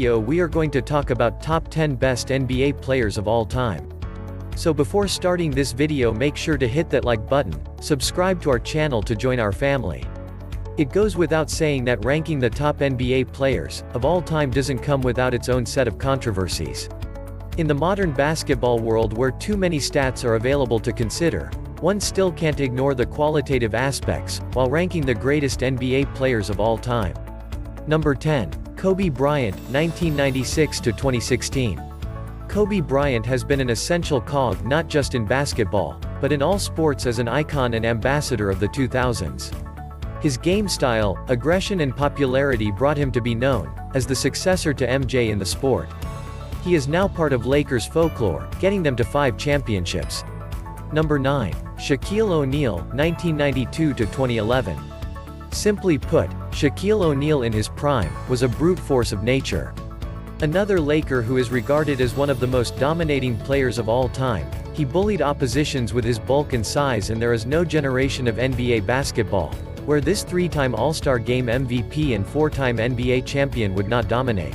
video we are going to talk about top 10 best NBA players of all time. So before starting this video, make sure to hit that like button, subscribe to our channel to join our family. It goes without saying that ranking the top NBA players of all time doesn't come without its own set of controversies. In the modern basketball world where too many stats are available to consider, one still can't ignore the qualitative aspects, while ranking the greatest NBA players of all time. Number 10. Kobe Bryant, 1996–2016. Kobe Bryant has been an essential cog not just in basketball, but in all sports as an icon and ambassador of the 2000s. His game style, aggression and popularity brought him to be known as the successor to MJ in the sport. He is now part of Lakers folklore, getting them to 5 championships. Number 9. Shaquille O'Neal, 1992–2011. Simply put, Shaquille O'Neal in his prime was a brute force of nature. Another Laker who is regarded as one of the most dominating players of all time, he bullied oppositions with his bulk and size, and there is no generation of NBA basketball where this 3-time All-Star Game MVP and 4-time NBA champion would not dominate.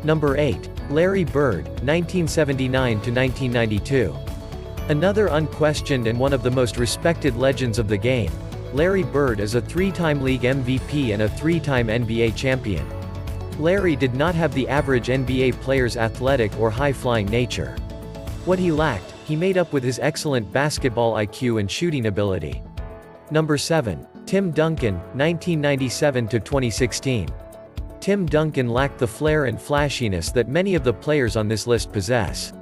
Number 8. Larry Bird, 1979–1992. Another unquestioned and one of the most respected legends of the game, Larry Bird is a 3-time league MVP and a 3-time NBA champion. Larry did not have the average NBA player's athletic or high-flying nature. What he lacked, he made up with his excellent basketball IQ and shooting ability. Number 7. Tim Duncan, 1997–2016. Tim Duncan lacked the flair and flashiness that many of the players on this list possess.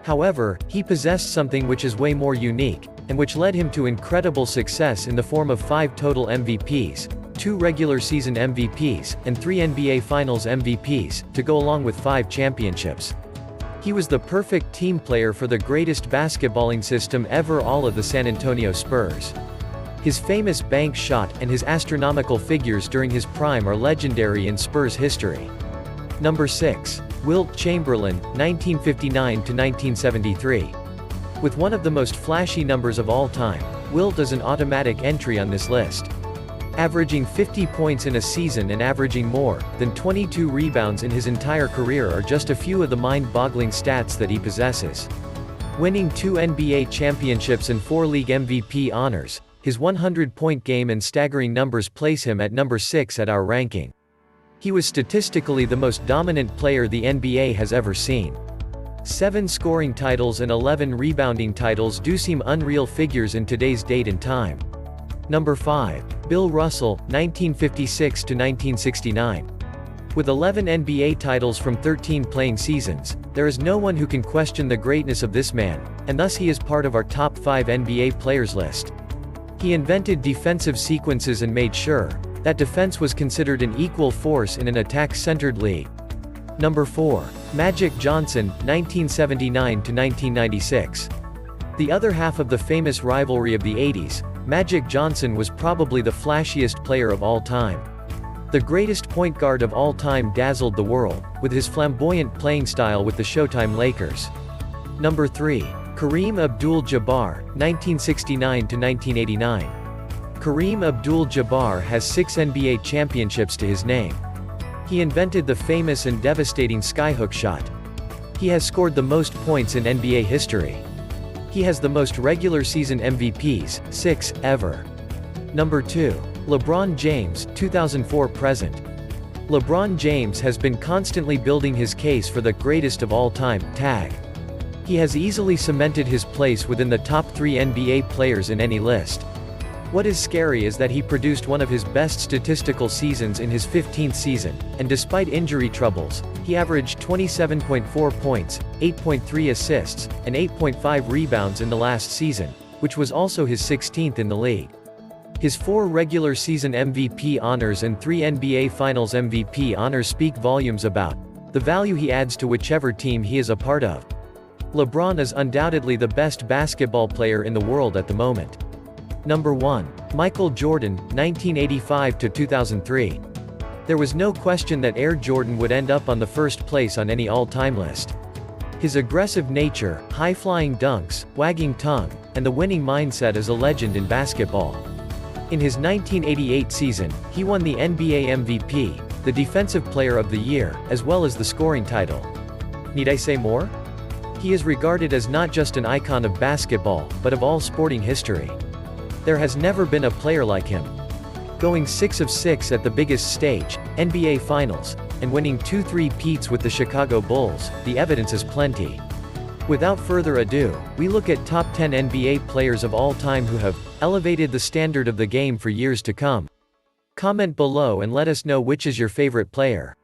However, he possessed something which is way more unique, and which led him to incredible success in the form of 5 total MVPs, 2 regular season MVPs, and 3 NBA Finals MVPs, to go along with 5 championships. He was the perfect team player for the greatest basketballing system ever, all of the San Antonio Spurs. His famous bank shot and his astronomical figures during his prime are legendary in Spurs history. Number 6. Wilt Chamberlain, 1959–1973. With one of the most flashy numbers of all time, Wilt is an automatic entry on this list. Averaging 50 points in a season and averaging more than 22 rebounds in his entire career are just a few of the mind-boggling stats that he possesses. Winning 2 NBA championships and 4 league MVP honors, his 100-point game and staggering numbers place him at number 6 at our ranking. He was statistically the most dominant player the NBA has ever seen. 7 scoring titles and 11 rebounding titles do seem unreal figures in today's date and time. Number 5. Bill Russell, 1956–1969. With 11 NBA titles from 13 playing seasons, there is no one who can question the greatness of this man, and thus he is part of our top 5 NBA players list. He invented defensive sequences and made sure that defense was considered an equal force in an attack-centered league. Number 4. Magic Johnson, 1979–1996. The other half of the famous rivalry of the 80s, Magic Johnson was probably the flashiest player of all time. The greatest point guard of all time dazzled the world with his flamboyant playing style with the Showtime Lakers. Number 3. Kareem Abdul-Jabbar, 1969–1989. Kareem Abdul-Jabbar has 6 NBA championships to his name. He invented the famous and devastating skyhook shot. He has scored the most points in NBA history. He has the most regular season MVPs, 6, ever. Number 2. LeBron James, 2004–present. LeBron James has been constantly building his case for the greatest of all time tag. He has easily cemented his place within the top 3 NBA players in any list. What is scary is that he produced one of his best statistical seasons in his 15th season, and despite injury troubles, he averaged 27.4 points, 8.3 assists, and 8.5 rebounds in the last season, which was also his 16th in the league. His 4 regular season MVP honors and 3 NBA Finals MVP honors speak volumes about the value he adds to whichever team he is a part of. LeBron is undoubtedly the best basketball player in the world at the moment. Number 1. Michael Jordan, 1985–2003. There was no question that Air Jordan would end up on the first place on any all-time list. His aggressive nature, high-flying dunks, wagging tongue, and the winning mindset is a legend in basketball. In his 1988 season, he won the NBA MVP, the Defensive Player of the Year, as well as the scoring title. Need I say more? He is regarded as not just an icon of basketball, but of all sporting history. There has never been a player like him. Going 6 of 6 at the biggest stage, NBA Finals, and winning 2 3-peats with the Chicago Bulls, the evidence is plenty. Without further ado, we look at top 10 NBA players of all time who have elevated the standard of the game for years to come. Comment below and let us know which is your favorite player.